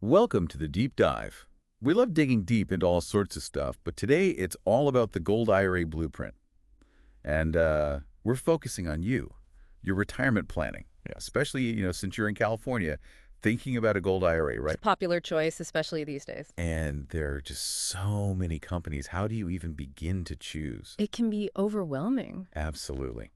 Welcome to the Deep Dive. We love digging deep into all sorts of stuff, but today it's all about the Gold IRA blueprint. And we're focusing on you, your retirement planning, Yes. especially, since you're in California, thinking about a Gold IRA, It's right? a popular choice, especially these days. And there are just so many companies. How do you even begin to choose? It can be overwhelming. Absolutely.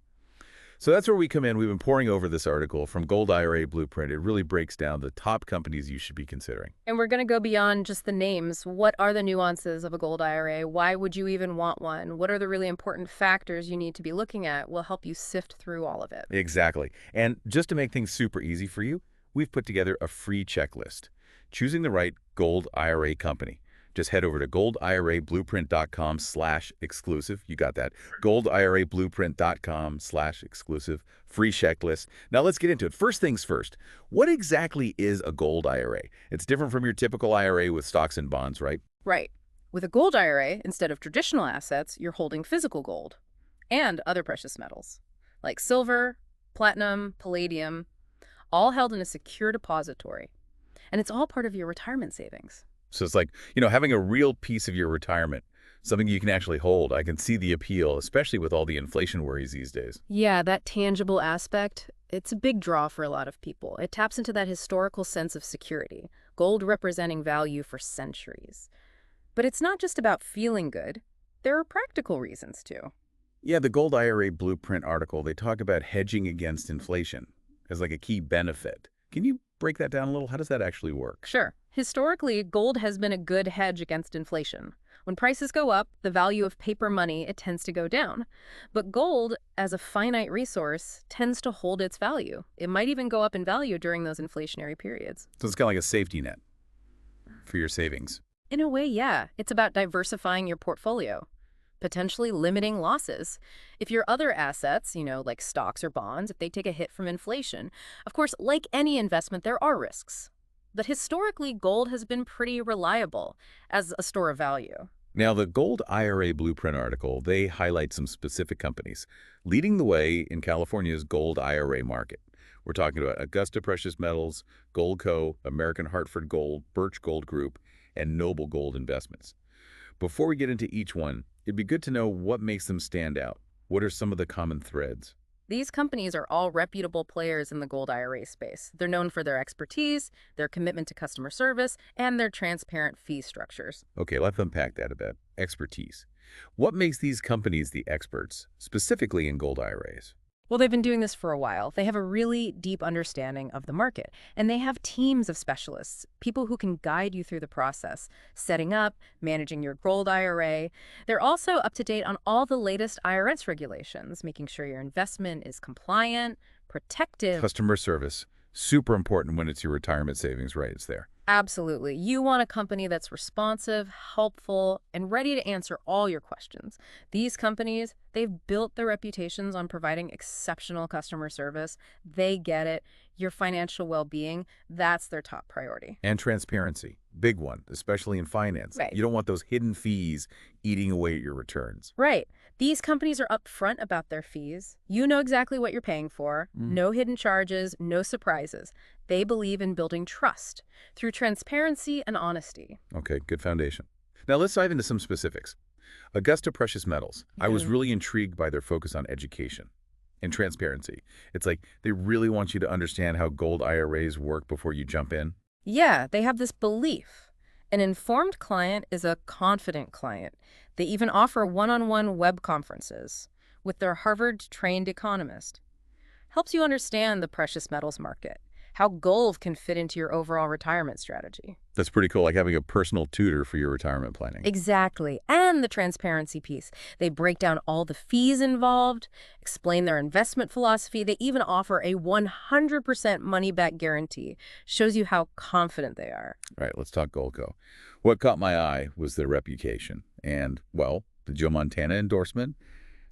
So that's where we come in. We've been poring over this article from Gold IRA Blueprint. It really breaks down the top companies you should be considering. And we're going to go beyond just the names. What are the nuances of a gold IRA? Why would you even want one? What are the really important factors you need to be looking at? We'll help you sift through all of it. Exactly. And just to make things super easy for you, we've put together a free checklist. Choosing the right Gold IRA company. Just head over to goldirablueprint.com/exclusive. You got that. goldirablueprint.com/exclusive. Free checklist. Now let's get into it. First things first. What exactly is a Gold IRA? It's different from your typical IRA with stocks and bonds, right? Right. With a gold IRA, instead of traditional assets, you're holding physical gold and other precious metals like silver, platinum, palladium, all held in a secure depository. And it's all part of your retirement savings. So it's like, having a real piece of your retirement, something you can actually hold. I can see the appeal, especially with all the inflation worries these days. Yeah, that tangible aspect, it's a big draw for a lot of people. It taps into that historical sense of security, gold representing value for centuries. But it's not just about feeling good. There are practical reasons too. Yeah, the Gold IRA Blueprint article, they talk about hedging against inflation as like a key benefit. Can you break that down a little? How does that actually work? Sure, historically, gold has been a good hedge against inflation. When prices go up, the value of paper money, it tends to go down. But gold, as a finite resource, tends to hold its value. It might even go up in value during those inflationary periods. So it's kind of like a safety net for your savings. In a way, yeah. It's about diversifying your portfolio, potentially limiting losses. If your other assets, like stocks or bonds, if they take a hit from inflation, of course, like any investment, there are risks. But historically, gold has been pretty reliable as a store of value. Now, the Gold IRA Blueprint article, they highlight some specific companies. Leading the way in California's Gold IRA market. We're talking about Augusta Precious Metals, Goldco, American Hartford Gold, Birch Gold Group, and Noble Gold Investments. Before we get into each one, it'd be good to know what makes them stand out. What are some of the common threads? These companies are all reputable players in the gold IRA space. They're known for their expertise, their commitment to customer service, and their transparent fee structures. Okay, let's unpack that a bit. Expertise. What makes these companies the experts, specifically in gold IRAs? Well, they've been doing this for a while. They have a really deep understanding of the market, and they have teams of specialists, people who can guide you through the process, setting up, managing your gold IRA. They're also up to date on all the latest IRS regulations, making sure your investment is compliant, protective. Customer service. Super important when it's your retirement savings, right? It's there. Absolutely. You want a company that's responsive, helpful, and ready to answer all your questions. These companies, they've built their reputations on providing exceptional customer service. They get it. Your financial well-being, that's their top priority. And transparency. Big one, especially in finance. Right. You don't want those hidden fees eating away at your returns. Right. These companies are upfront about their fees. You know exactly what you're paying for. No hidden charges, no surprises. They believe in building trust through transparency and honesty. Okay, good foundation. Now let's dive into some specifics. Augusta Precious Metals. I was really intrigued by their focus on education and transparency. It's like they really want you to understand how gold IRAs work before you jump in. Yeah, they have this belief. An informed client is a confident client. They even offer one-on-one web conferences with their Harvard-trained economist. Helps you understand the precious metals market, how gold can fit into your overall retirement strategy. That's pretty cool, like having a personal tutor for your retirement planning. Exactly. And the transparency piece. They break down all the fees involved, explain their investment philosophy. They even offer a 100% money-back guarantee. Shows you how confident they are. All right, let's talk Goldco. What caught my eye was their reputation and, well, the Joe Montana endorsement.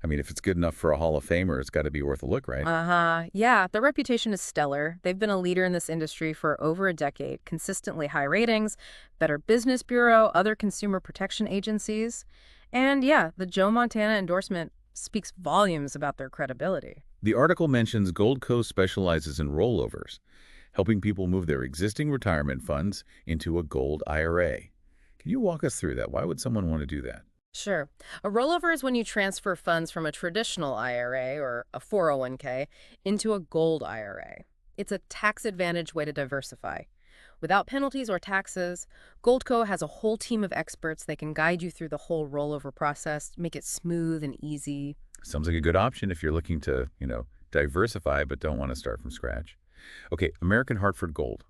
I mean, if it's good enough for a Hall of Famer, it's got to be worth a look, right? Yeah, their reputation is stellar. They've been a leader in this industry for over a decade, consistently high ratings, Better Business Bureau, other consumer protection agencies. And yeah, the Joe Montana endorsement speaks volumes about their credibility. The article mentions Goldco specializes in rollovers. helping people move their existing retirement funds into a gold IRA. Can you walk us through that? Why would someone want to do that? Sure. A rollover is when you transfer funds from a traditional IRA or a 401k into a gold IRA. It's a tax advantage way to diversify. Without penalties or taxes, Goldco has a whole team of experts. They can guide you through the whole rollover process, make it smooth and easy. Sounds like a good option if you're looking to, diversify but don't want to start from scratch. Okay, American Hartford Gold.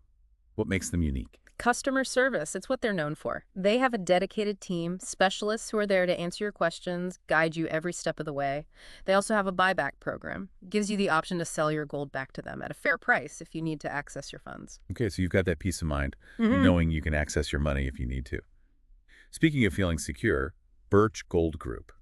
What makes them unique? Customer service, it's what they're known for. They have a dedicated team, specialists who are there to answer your questions, guide you every step of the way. They also have a buyback program. It gives you the option to sell your gold back to them at a fair price if you need to access your funds. Okay, so you've got that peace of mind, Hmm. knowing you can access your money if you need to. Speaking of feeling secure, Birch Gold Group.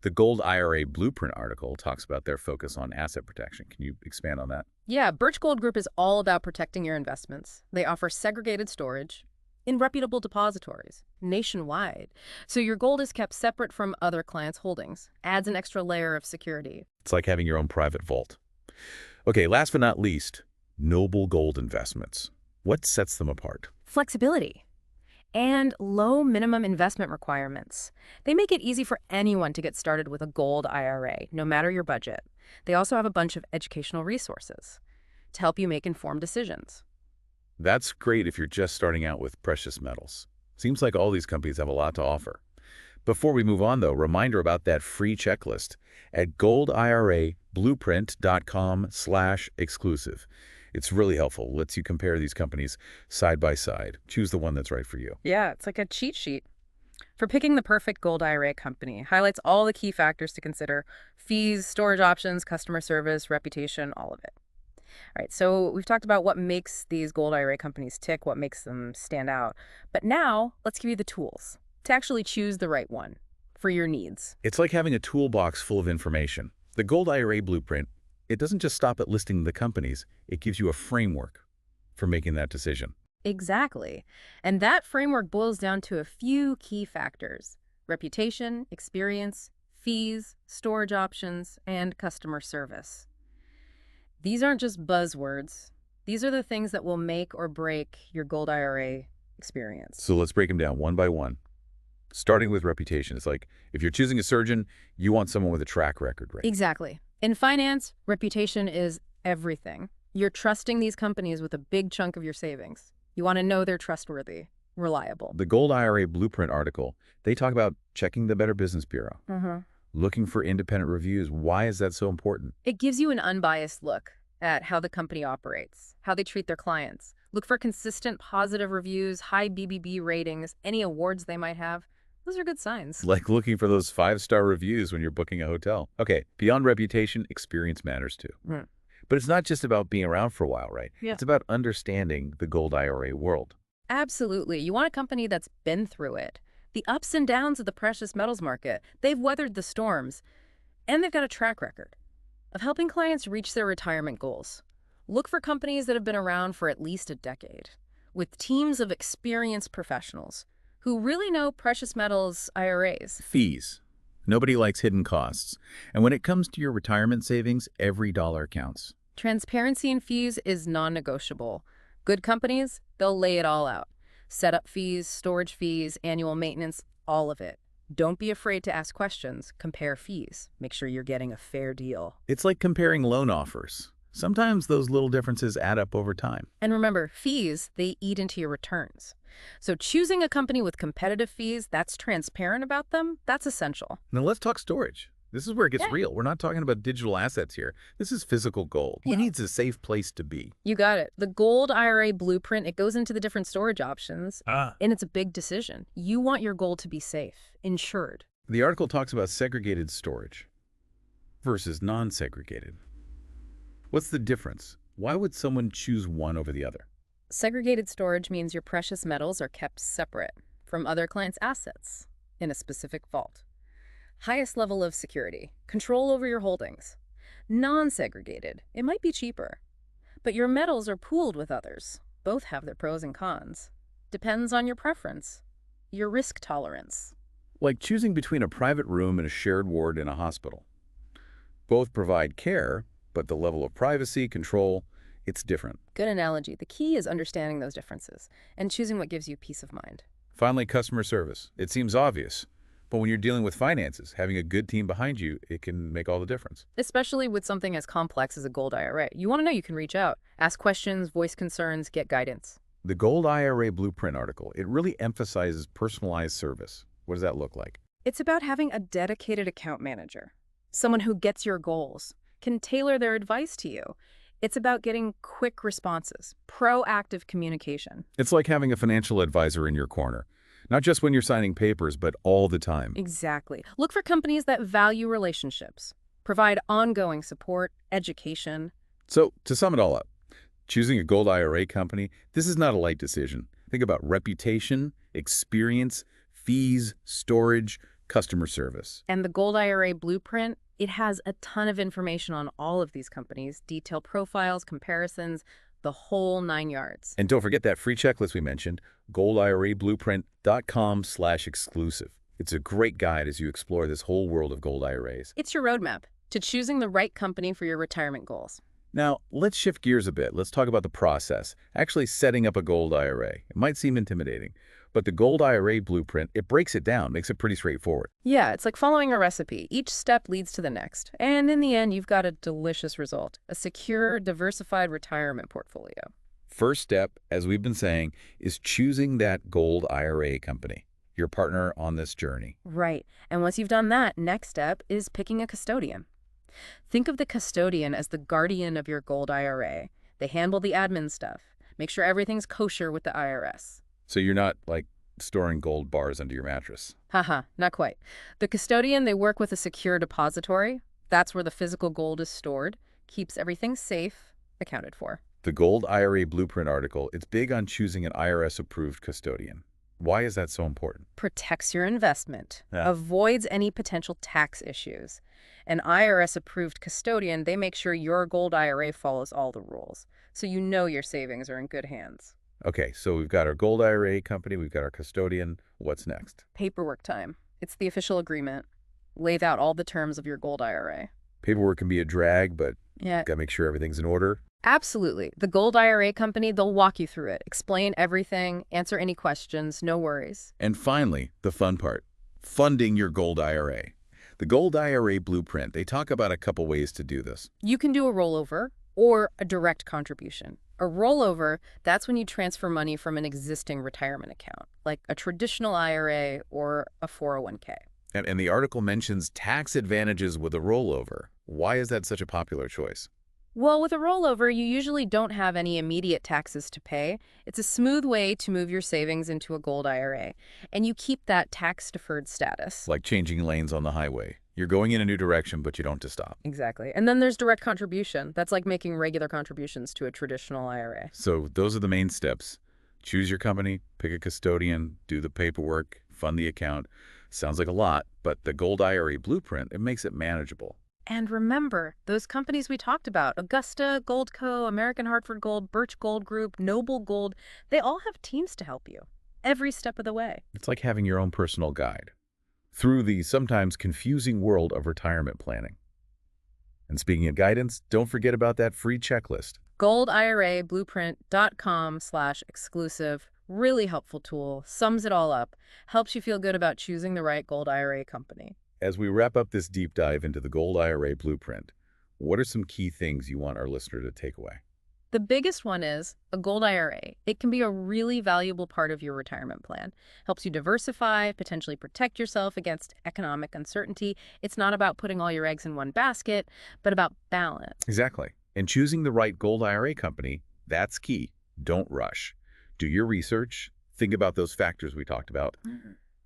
The Gold IRA Blueprint article talks about their focus on asset protection. Can you expand on that? Yeah, Birch Gold Group is all about protecting your investments. They offer segregated storage in reputable depositories nationwide. So your gold is kept separate from other clients' holdings. Adds an extra layer of security. It's like having your own private vault. Okay, last but not least, Noble Gold Investments. What sets them apart? Flexibility and low minimum investment requirements. They make it easy for anyone to get started with a gold IRA, no matter your budget. They also have a bunch of educational resources to help you make informed decisions. That's great if you're just starting out with precious metals. Seems like all these companies have a lot to offer. Before we move on, though, reminder about that free checklist at goldirablueprint.com/exclusive. It's really helpful. Lets you compare these companies side by side. Choose the one that's right for you. Yeah, it's like a cheat sheet for picking the perfect gold IRA company. Highlights all the key factors to consider: fees, storage options, customer service, reputation, all of it. All right, so we've talked about what makes these gold IRA companies tick, what makes them stand out. But now let's give you the tools to actually choose the right one for your needs. It's like having a toolbox full of information. The Gold IRA Blueprint, it doesn't just stop at listing the companies. It gives you a framework for making that decision. Exactly. And that framework boils down to a few key factors: reputation, experience, fees, storage options, and customer service. These aren't just buzzwords. These are the things that will make or break your gold IRA experience. So let's break them down one by one. Starting with reputation. It's like if you're choosing a surgeon, you want someone with a track record, right? Exactly. In finance, reputation is everything. You're trusting these companies with a big chunk of your savings. You want to know they're trustworthy, reliable. The Gold IRA Blueprint article, they talk about checking the Better Business Bureau, looking for independent reviews. Why is that so important? It gives you an unbiased look at how the company operates, how they treat their clients. Look for consistent positive reviews, high BBB ratings, any awards they might have. Those are good signs. Like looking for those 5-star reviews when you're booking a hotel. Okay, beyond reputation, experience matters too. Mm. But it's not just about being around for a while, right? Yeah. It's about understanding the Gold IRA world. Absolutely. You want a company that's been through it. The ups and downs of the precious metals market. They've weathered the storms. And they've got a track record of helping clients reach their retirement goals. Look for companies that have been around for at least a decade, with teams of experienced professionals who really know precious metals IRAs. Fees. Nobody likes hidden costs. And when it comes to your retirement savings, every dollar counts. Transparency in fees is non-negotiable. Good companies, they'll lay it all out. Setup fees, storage fees, annual maintenance, all of it. Don't be afraid to ask questions. Compare fees. Make sure you're getting a fair deal. It's like comparing loan offers. Sometimes those little differences add up over time. And remember, fees, they eat into your returns. So choosing a company with competitive fees that's transparent about them, that's essential. Now let's talk storage. This is where it gets Yeah. real. We're not talking about digital assets here. This is physical gold. It needs a safe place to be. You got it. The Gold IRA Blueprint, it goes into the different storage options, and it's a big decision. You want your gold to be safe, insured. The article talks about segregated storage versus non-segregated. What's the difference? Why would someone choose one over the other? Segregated storage means your precious metals are kept separate from other clients' assets in a specific vault. Highest level of security, control over your holdings. Non-segregated, it might be cheaper, but your metals are pooled with others. Both have their pros and cons. Depends on your preference, your risk tolerance. Like choosing between a private room and a shared ward in a hospital. Both provide care, but the level of privacy, control, It's different. Good analogy. The key is understanding those differences and choosing what gives you peace of mind. Finally, customer service. It seems obvious, but when you're dealing with finances, having a good team behind you, it can make all the difference. Especially with something as complex as a gold IRA. You want to know you can reach out, ask questions, voice concerns, get guidance. The Gold IRA Blueprint article, it really emphasizes personalized service. What does that look like? It's about having a dedicated account manager, someone who gets your goals, can tailor their advice to you. It's about getting quick responses, proactive communication. It's like having a financial advisor in your corner, not just when you're signing papers, but all the time. Exactly. Look for companies that value relationships, provide ongoing support, education. So, to sum it all up, choosing a Gold IRA company, this is not a light decision. Think about reputation, experience, fees, storage, customer service. And the Gold IRA Blueprint, it has a ton of information on all of these companies, detailed profiles, comparisons, the whole 9 yards. And don't forget that free checklist we mentioned, goldirablueprint.com/exclusive. It's a great guide as you explore this whole world of Gold IRAs. It's your roadmap to choosing the right company for your retirement goals. Now, let's shift gears a bit. Let's talk about the process, actually setting up a Gold IRA. It might seem intimidating, but the Gold IRA Blueprint, it breaks it down, makes it pretty straightforward. Yeah, it's like following a recipe. Each step leads to the next. And in the end, you've got a delicious result, a secure, diversified retirement portfolio. First step, as we've been saying, is choosing that Gold IRA company, your partner on this journey. Right. And once you've done that, next step is picking a custodian. Think of the custodian as the guardian of your Gold IRA. They handle the admin stuff, make sure everything's kosher with the IRS. So you're not, like, storing gold bars under your mattress. Haha, not quite. The custodian, they work with a secure depository. That's where the physical gold is stored, keeps everything safe, accounted for. The Gold IRA Blueprint article, it's big on choosing an IRS-approved custodian. Why is that so important? Protects your investment, Yeah. avoids any potential tax issues. An IRS-approved custodian, they make sure your Gold IRA follows all the rules, so you know your savings are in good hands. Okay, so we've got our Gold IRA company, we've got our custodian. What's next? Paperwork time. It's the official agreement. Lays out all the terms of your Gold IRA. Paperwork can be a drag, but Yeah, gotta make sure everything's in order. absolutely. The Gold IRA company, they'll walk you through it, explain everything, answer any questions, no worries. And finally, the fun part, funding your Gold IRA. The Gold IRA Blueprint, they talk about a couple ways to do this. You can do a rollover or a direct contribution. A rollover, that's when you transfer money from an existing retirement account, like a traditional IRA or a 401k. And the article mentions tax advantages with a rollover. Why is that such a popular choice? Well, with a rollover, you usually don't have any immediate taxes to pay. It's a smooth way to move your savings into a Gold IRA, and you keep that tax-deferred status. Like changing lanes on the highway. You're going in a new direction, but you don't have to stop. Exactly. And then there's direct contribution. That's like making regular contributions to a traditional IRA. So those are the main steps. Choose your company, pick a custodian, do the paperwork, fund the account. Sounds like a lot, but the Gold IRA Blueprint, it makes it manageable. And remember, those companies we talked about, Augusta, Goldco, American Hartford Gold, Birch Gold Group, Noble Gold, they all have teams to help you every step of the way. It's like having your own personal guide through the sometimes confusing world of retirement planning. And speaking of guidance, don't forget about that free checklist. goldirablueprint.com/exclusive. Really helpful tool, sums it all up, helps you feel good about choosing the right Gold IRA company. As we wrap up this deep dive into the Gold IRA Blueprint, what are some key things you want our listener to take away? The biggest one is a Gold IRA. It can be a really valuable part of your retirement plan. Helps you diversify, potentially protect yourself against economic uncertainty. It's not about putting all your eggs in one basket, but about balance. Exactly. And choosing the right Gold IRA company, that's key. Don't rush. Do your research, think about those factors we talked about,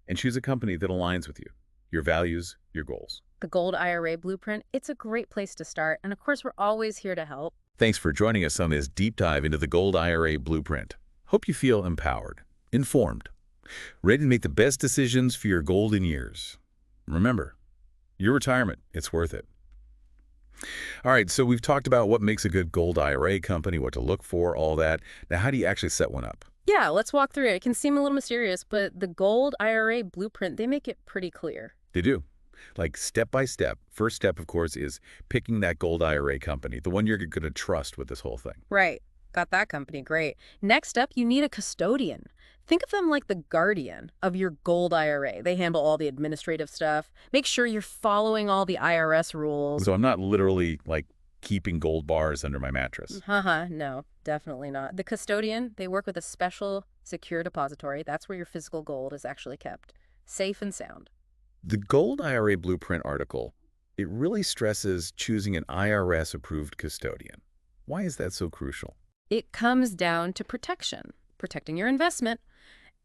and choose a company that aligns with you, your values, your goals. The Gold IRA Blueprint, it's a great place to start. And of course, we're always here to help. Thanks for joining us on this deep dive into the Gold IRA Blueprint. Hope you feel empowered, informed, ready to make the best decisions for your golden years. Remember, your retirement, it's worth it. All right, so we've talked about what makes a good Gold IRA company, what to look for, all that. Now, how do you actually set one up? Yeah, let's walk through it. It can seem a little mysterious, but the Gold IRA Blueprint, they make it pretty clear. They do. Like step by step. First step, of course, is picking that gold IRA company, the one you're going to trust with this whole thing. Right. Got that company. Great. Next up, you need a custodian. Think of them like the guardian of your gold IRA. They handle all the administrative stuff. Make sure you're following all the IRS rules. So I'm not literally like keeping gold bars under my mattress. Haha, no, definitely not. The custodian, they work with a special secure depository. That's where your physical gold is actually kept, safe and sound. The Gold IRA Blueprint article, it really stresses choosing an IRS-approved custodian. Why is that so crucial? It comes down to protection, protecting your investment,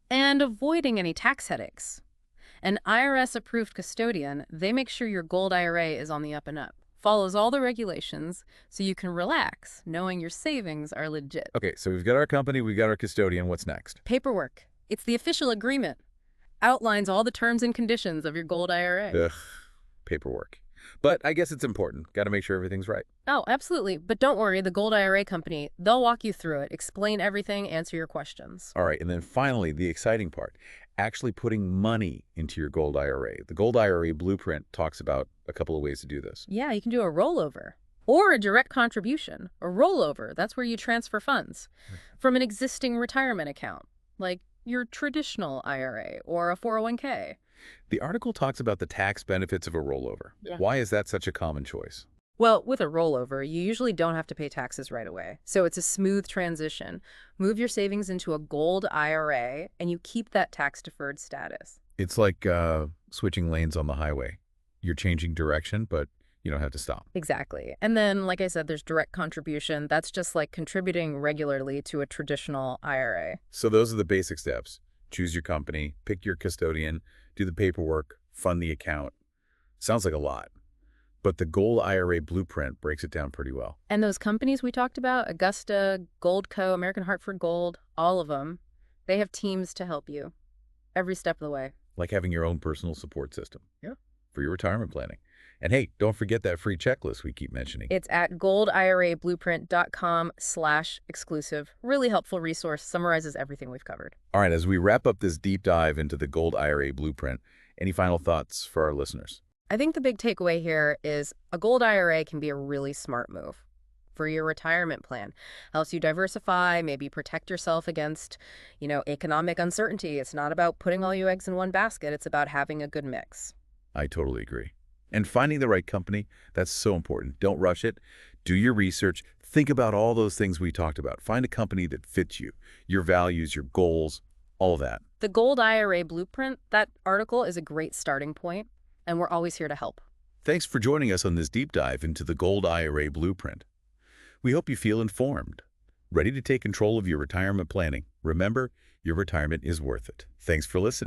and avoiding any tax headaches. An IRS-approved custodian, they make sure your gold IRA is on the up and up, follows all the regulations, so you can relax, knowing your savings are legit. Okay, so we've got our company, we've got our custodian. What's next? Paperwork. It's the official agreement. Outlines all the terms and conditions of your gold IRA. Ugh, paperwork. But I guess it's important. Got to make sure everything's right. Oh, absolutely. But don't worry, the Gold IRA company, they'll walk you through it, explain everything, answer your questions. All right, and then finally, the exciting part, actually putting money into your gold IRA. The Gold IRA Blueprint talks about a couple of ways to do this. Yeah, you can do a rollover or a direct contribution. A rollover, that's where you transfer funds from an existing retirement account, like your traditional IRA or a 401k. The article talks about the tax benefits of a rollover. Yeah. Why is that such a common choice? Well, with a rollover, you usually don't have to pay taxes right away. So it's a smooth transition. Move your savings into a gold IRA, and you keep that tax-deferred status. It's like switching lanes on the highway. You're changing direction, but you don't have to stop. Exactly. And then, like I said, there's direct contribution. That's just like contributing regularly to a traditional IRA. So those are the basic steps. Choose your company, pick your custodian, do the paperwork, fund the account. Sounds like a lot. But the Gold IRA Blueprint breaks it down pretty well. And those companies we talked about, Augusta, Gold Co., American Hartford Gold, all of them, they have teams to help you every step of the way. Like having your own personal support system. Yeah. For your retirement planning. And hey, don't forget that free checklist we keep mentioning. It's at goldirablueprint.com/exclusive. Really helpful resource, summarizes everything we've covered. All right, as we wrap up this deep dive into the Gold IRA Blueprint, any final thoughts for our listeners? I think the big takeaway here is a gold IRA can be a really smart move for your retirement plan. Helps you diversify, maybe protect yourself against, economic uncertainty. It's not about putting all your eggs in one basket. It's about having a good mix. I totally agree. And finding the right company, that's so important. Don't rush it. Do your research. Think about all those things we talked about. Find a company that fits you, your values, your goals, all of that. The Gold IRA Blueprint, that article is a great starting point, and we're always here to help. Thanks for joining us on this deep dive into the Gold IRA Blueprint. We hope you feel informed, ready to take control of your retirement planning. Remember, your retirement is worth it. Thanks for listening.